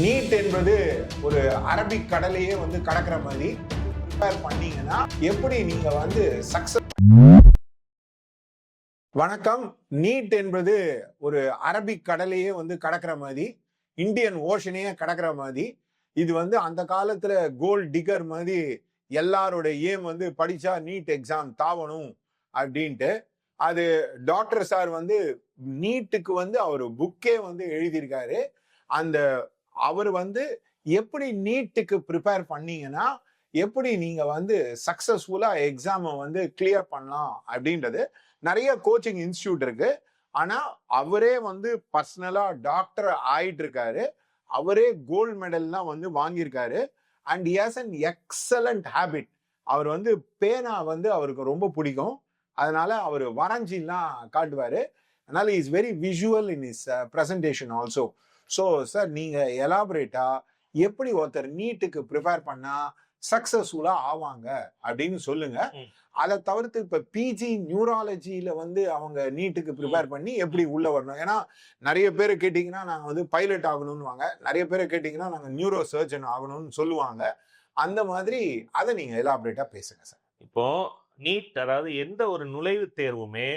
NEET என்பது ஒரு Arabic கடலையே வந்து கடக்கிற மாதிரி ப்ரிப்பேர் பண்ணீங்கன்னா எப்படி நீங்க வந்து சக்சஸ். வணக்கம். நீட் என்பது ஒரு அரபிக் கடலையே வந்து கடக்கிற மாதிரி, இந்தியன் ஓஷனையே கடக்கிற மாதிரி, இது வந்து அந்த காலத்துல கோல்ட் டிகர் மாதிரி எல்லாரோட ஏம் வந்து படிச்சா நீட் எக்ஸாம் தாவணும் அப்படின்ட்டு. அது டாக்டர் சார் வந்து நீட்டுக்கு வந்து அவர் புக்கே வந்து எழுதியிருக்காரு. அந்த அவர் வந்து எப்படி நீட்டுக்கு ப்ரிப்பேர் பண்ணீங்கன்னா எப்படி நீங்க வந்து சக்சஸ்ஃபுல்லா எக்ஸாமை வந்து கிளியர் பண்ணலாம் அப்படின்றது. நிறைய கோச்சிங் இன்ஸ்டியூட் இருக்கு. ஆனா அவரே வந்து பர்சனலா டாக்டர் ஆயிட்டு இருக்காரு. அவரே கோல்டு மெடல்லாம் வந்து வாங்கியிருக்காரு. And he has an excellent habit. அவர் வந்து பேனா வந்து அவருக்கு ரொம்ப பிடிக்கும். அதனால அவர் வரைஞ்சிலாம் காட்டுவாரு. அதனால is very visual in is presentation also. So sir, நீங்க எலாபரேட்டா எப்படி ஒருத்தர் நீட்டுக்கு ப்ரிப்பேர் பண்ணா சக்சஸ்ஃபுல்லா ஆவாங்க அப்படின்னு சொல்லுங்க. அதை தவிர்த்து இப்ப பிஜி நியூராலஜியில வந்து அவங்க நீட்டுக்கு ப்ரிப்பேர் பண்ணி எப்படி உள்ள வரணும். ஏன்னா நிறைய பேர் கேட்டீங்கன்னா நாங்க வந்து பைலட் ஆகணும்னு வாங்க, நிறைய பேர் கேட்டீங்கன்னா நாங்க நியூரோ சர்ஜன் ஆகணும்னு சொல்லுவாங்க. அந்த மாதிரி அதை நீங்க எலாபரேட்டா பேசுங்க சார். இப்போ நீட், அதாவது எந்த ஒரு நுழைவுத் தேர்வுமே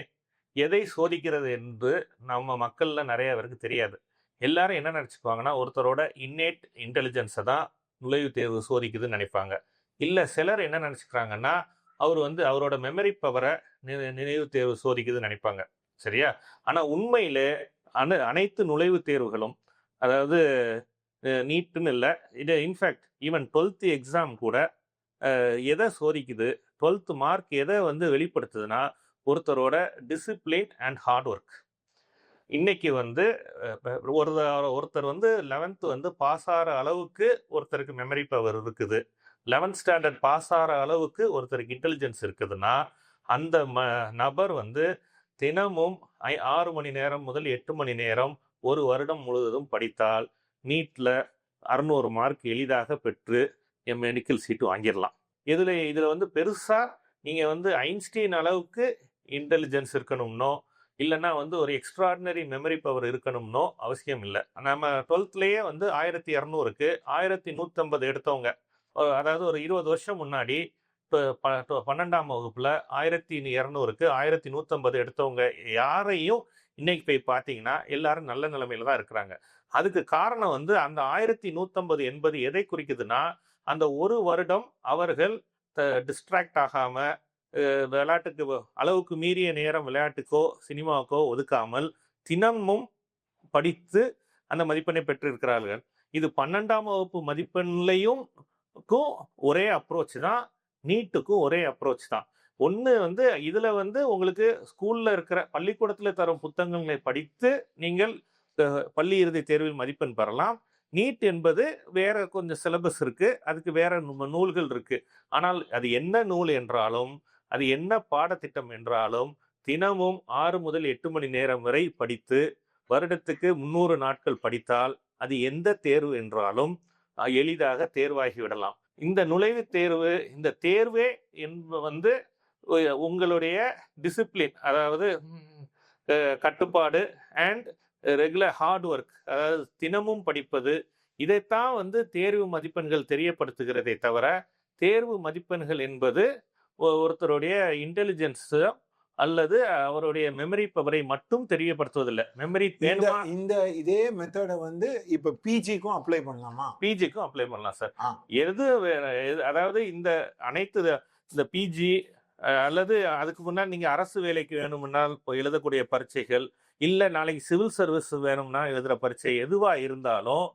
எதை சோதிக்கிறது என்று நம்ம மக்கள்ல நிறைய பேருக்கு தெரியாது. எல்லாரும் என்ன நினைச்சுக்குவாங்கன்னா, ஒருத்தரோட இன்னேட் இன்டெலிஜென்ஸை தான் நுழைவுத் தேர்வு சோதிக்குதுன்னு நினைப்பாங்க. இல்ல சிலர் என்ன நினைச்சுக்கிறாங்கன்னா, அவர் வந்து அவரோட மெமரி பவரை நினைவு தேர்வு சோதிக்குதுன்னு நினைப்பாங்க. சரியா? ஆனா உண்மையிலே அனைத்து நுழைவுத் தேர்வுகளும், அதாவது நீட்டுன்னு இல்லை, இது இன்ஃபேக்ட் ஈவன் 12th எக்ஸாம் கூட எதை சோதிக்குது, 12th மார்க் எதை வந்து வெளிப்படுத்துதுன்னா, ஒருத்தரோட டிசிப்ளின் அண்ட் ஹார்ட் ஒர்க். இன்னைக்கு வந்து ஒருத்தர் வந்து 11th வந்து பாஸ் ஆகிற அளவுக்கு ஒருத்தருக்கு மெமரி பவர் இருக்குது, 11th ஸ்டாண்டர்ட் பாஸ் ஆகிற அளவுக்கு ஒருத்தருக்கு இன்டெலிஜென்ஸ் இருக்குதுன்னா, அந்த நபர் வந்து தினமும் 6 மணி நேரம் முதல் 8 மணி நேரம் ஒரு வருடம் முழுவதும் படித்தால் நீட்ல 600 மார்க் எளிதாக பெற்று என் மெடிக்கல் சீட்டு வாங்கிடலாம். இதில் வந்து பெருசா நீங்க வந்து ஐன்ஸ்டீன் அளவுக்கு இன்டெலிஜென்ஸ் இருக்கணும்னோ இல்லைன்னா வந்து ஒரு எக்ஸ்ட்ராடினரி மெமரி பவர் இருக்கணும்னோ அவசியம் இல்லை. நம்ம 12thலேயே வந்து 1200க்கு 1150 எடுத்தவங்க, அதாவது ஒரு 20 வருஷம் முன்னாடி 12ஆம் வகுப்புல 1200க்கு 1150 எடுத்தவங்க யாரையும் இன்னைக்கு போய் பார்த்தீங்கன்னா எல்லாரும் நல்ல நிலைமையில தான் இருக்கிறாங்க. அதுக்கு காரணம் வந்து அந்த 1150 என்பது எதை குறிக்குதுன்னா, அந்த ஒரு வருடம் அவர்கள் டிஸ்ட்ராக்ட் ஆகாம விளையாட்டுக்கு அளவுக்கு மீறிய நேரம் விளையாட்டுக்கோ சினிமாவுக்கோ ஒதுக்காமல் தினமும் படித்து அந்த மதிப்பெண்ணை பெற்றிருக்கிறார்கள். இது 12ஆம் வகுப்பு மதிப்பெண்லையும் ஒரே அப்ரோச் தான், நீட்டுக்கும் ஒரே அப்ரோச் தான். ஒன்று வந்து இதுல வந்து உங்களுக்கு ஸ்கூல்ல இருக்கிற பள்ளிக்கூடத்துல தரும் புத்தகங்களை படித்து நீங்கள் பள்ளி இறுதி தேர்வில் மதிப்பெண் பெறலாம். நீட் என்பது வேற கொஞ்சம் சிலபஸ் இருக்கு, அதுக்கு வேற நூல்கள் இருக்கு. ஆனால் அது என்ன நூல் என்றாலும், அது என்ன பாடத்திட்டம் என்றாலும், தினமும் 6 முதல் 8 மணி நேரம் வரை படித்து வருடத்துக்கு 300 நாட்கள் படித்தால் அது எந்த தேர்வு என்றாலும் எளிதாக தேர்வாகி விடலாம். இந்த நுழைவுத் தேர்வு, இந்த தேர்வே வந்து உங்களுடைய டிசிப்ளின், அதாவது கட்டுப்பாடு அண்ட் ரெகுலர் ஹார்ட் ஒர்க், அதாவது தினமும் படிப்பது, இதைத்தான் வந்து தேர்வு மதிப்பெண்கள் தெரியப்படுத்துகிறதே தவிர, தேர்வு மதிப்பெண்கள் என்பது ஒருத்தருடைய இன்டெலிஜென்ஸ் அல்லது அவருடைய மெமரி பவரை மட்டும் தெரியப்படுத்துவதில்லை. மெமரி இந்த இதே மெத்தடை வந்து இப்ப பிஜிக்கும் அப்ளை பண்ணலாமா? பிஜிக்கும் அப்ளை பண்ணலாம் சார். அதாவது இந்த அனைத்து இந்த பிஜி அல்லது அதுக்கு முன்னாடி நீங்க அரசு வேலைக்கு வேணும்னால் எழுதக்கூடிய பரீட்சைகள், இல்ல நாளைக்கு சிவில் சர்வீஸ் வேணும்னா எழுதுற பரீட்சை, எதுவா இருந்தாலும்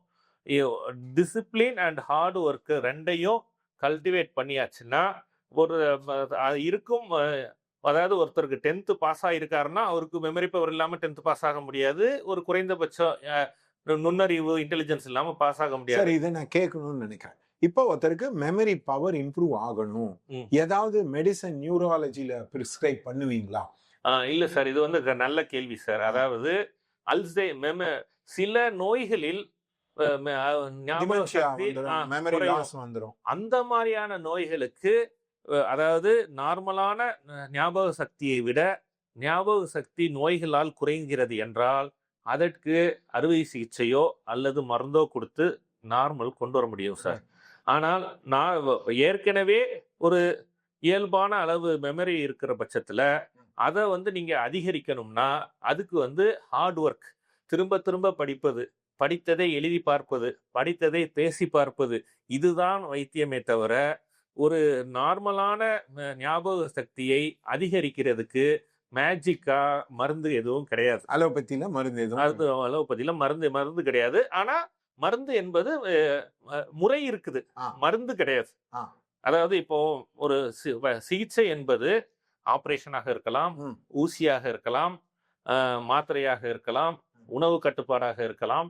டிசிப்ளின் அண்ட் ஹார்ட் ஒர்க் ரெண்டையும் கல்டிவேட் பண்ணியாச்சுன்னா ஒரு இருக்கும். அதாவது ஒருத்தருக்கு 10th பாஸ் ஆகிருக்காருன்னா அவருக்கு மெமரி பவர் இல்லாம 10th பாஸ் ஆக முடியாது. ஒரு குறைந்தபட்சம் நுண்ணறிவு இன்டெலிஜென்ஸ் இல்லாம பாஸ் ஆக முடியாது. இதை நான் கேட்கணும்னு நினைக்கிறேன். இப்போ ஒருத்தருக்கு மெமரி பவர் இம்ப்ரூவ் ஆகணும், ஏதாவது மெடிசன் நியூராலஜில பிரிஸ்கிரைப் பண்ணுவீங்களா? இல்ல சார், இது வந்து நல்ல கேள்வி சார். அதாவது சில நோய்களில் அந்த மாதிரியான நோய்களுக்கு, அதாவது நார்மலான ஞாபக சக்தியை விட ஞாபக சக்தி நோய்களால் குறைகிறது என்றால் அதற்கு அறுவை சிகிச்சையோ அல்லது மருந்தோ கொடுத்து நார்மல் கொண்டு வர முடியும் சார். ஆனால் நான் ஏற்கனவே ஒரு இயல்பான அளவு மெமரி இருக்கிற பட்சத்தில் அதை வந்து நீங்கள் அதிகரிக்கணும்னா அதுக்கு வந்து ஹார்ட் ஒர்க், திரும்ப திரும்ப படிப்பது, படித்ததை எழுதி பார்ப்பது, படித்ததை பேசி பார்ப்பது, இதுதான் வைத்தியமே தவிர ஒரு நார்மலான ஞாபக சக்தியை அதிகரிக்கிறதுக்கு மேஜிக்கா மருந்து எதுவும் கிடையாது. அலோபதியில மருந்து எதுவும் அலோபதியில மருந்து கிடையாது. ஆனா மருந்து என்பது முறை இருக்குது, மருந்து கிடையாது. அதாவது இப்போ ஒரு சிகிச்சை என்பது ஆபரேஷனாக இருக்கலாம், ஊசியாக இருக்கலாம், மாத்திரையாக இருக்கலாம், உணவு கட்டுப்பாடாக இருக்கலாம்,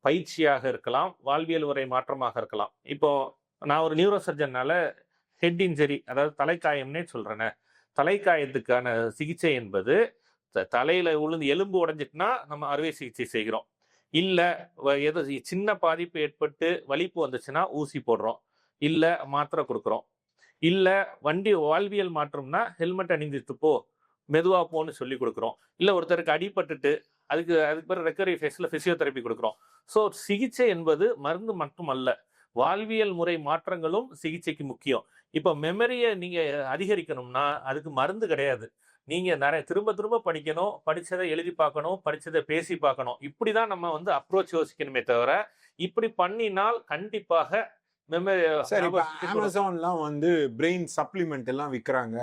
பயிற்சியாக இருக்கலாம், வாழ்வியல் முறை மாற்றமாக இருக்கலாம். இப்போ நான் ஒரு நியூரோ சர்ஜன்னால ஹெட் இன்ஜரி, அதாவது தலைக்காயம்னே சொல்றேனே, தலைக்காயத்துக்கான சிகிச்சை என்பது தலையில விழுந்து எலும்பு உடைஞ்சிட்டுனா நம்ம அறுவை சிகிச்சை செய்கிறோம். இல்ல ஏதோ சின்ன பாதிப்பு ஏற்பட்டு வலிப்பு வந்துச்சுன்னா ஊசி போடுறோம், இல்ல மாத்திரை கொடுக்குறோம், இல்ல வண்டி வாழ்வியல் மாற்றம்னா ஹெல்மெட் அணிந்துட்டு போ, மெதுவா போன்னு சொல்லி கொடுக்குறோம். இல்ல ஒருத்தருக்கு அடிபட்டுட்டு அதுக்கு பிறகு ரெக்கவரி ஃபேஸ்ல பிசியோதெரப்பி கொடுக்குறோம். ஸோ சிகிச்சை என்பது மருந்து மட்டும் அல்ல, வாழ்வியல் முறை மாற்றங்களும் சிகிச்சைக்கு முக்கியம். இப்போ மெமரியை நீங்க அதிகரிக்கணும்னா அதுக்கு மருந்து கிடையாது. நீங்க நிறைய திரும்ப திரும்ப படிக்கணும், படிச்சதை எழுதி பார்க்கணும், படிச்சதை பேசி பார்க்கணும். இப்படிதான் நம்ம வந்து அப்ரோச் யோசிக்கணுமே தவிர இப்படி பண்ணினால் கண்டிப்பாக மெமரி. அமேசான்லாம் வந்து பிரெயின் சப்ளிமெண்ட் எல்லாம் விற்கிறாங்க,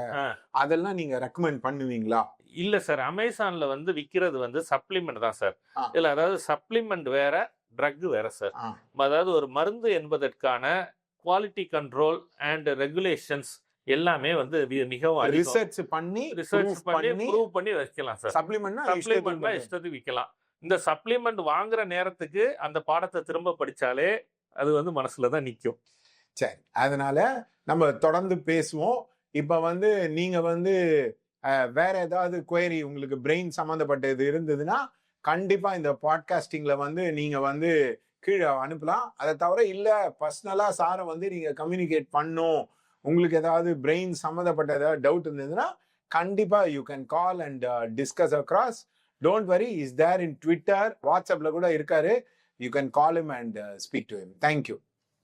அதெல்லாம் நீங்க ரெக்கமெண்ட் பண்ணுவீங்களா? இல்ல சார், அமேசான்ல வந்து விற்கிறது வந்து சப்ளிமெண்ட் தான் சார். இல்ல, அதாவது சப்ளிமெண்ட் வேற, ட்ரக் வேற சார். அதாவது ஒரு மருந்து என்பதற்கான குவாலிட்டி கண்ட்ரோல் அண்ட் ரெகுலேஷன்ஸ் எல்லாமே வந்து மிகவும் ரிசர்ச் பண்ணி ப்ரூவ் பண்ணி வைக்கலாம் சார். சப்ளிமெண்ட்னா இஷ்டத்துக்கு விற்கலாம். இந்த சப்ளிமெண்ட் வாங்குற நேரத்துக்கு அந்த பாடத்தை திரும்ப படிச்சாலே அது வந்து மனசுல தான் நிற்கும். சரி, அதனால நம்ம தொடர்ந்து பேசுவோம். இப்ப வந்து நீங்க வந்து வேற ஏதாவது குவரி உங்களுக்கு பிரெயின் சம்மந்தப்பட்டது இருந்ததுன்னா கண்டிப்பா இந்த பாட்காஸ்டிங்ல வந்து நீங்க வந்து கீழே அனுப்பலாம். அதை தவிர இல்ல பர்சனலா சாரை வந்து நீங்க கம்யூனிகேட் பண்ணும், உங்களுக்கு ஏதாவது பிரெயின் சம்மந்தப்பட்ட ஏதாவது டவுட் இருந்ததுன்னா கண்டிப்பா you can call and discuss across. Don't worry, is there in Twitter, வாட்ஸ்அப்ல கூட இருக்காரு. You can call him and speak to him. Thank you.